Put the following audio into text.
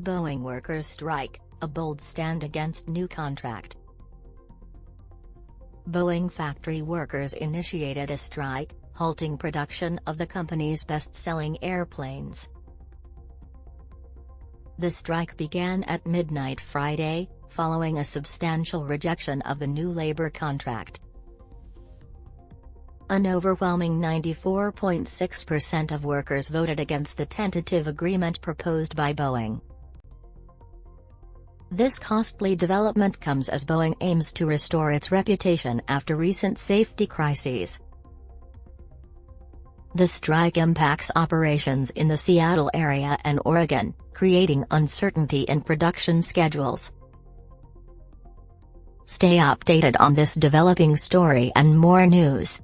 Boeing workers strike, a bold stand against new contract. Boeing factory workers initiated a strike, halting production of the company's best-selling airplanes. The strike began at midnight Friday, following a substantial rejection of the new labor contract. An overwhelming 94.6% of workers voted against the tentative agreement proposed by Boeing. This costly development comes as Boeing aims to restore its reputation after recent safety crises. The strike impacts operations in the Seattle area and Oregon, creating uncertainty in production schedules. Stay updated on this developing story and more news.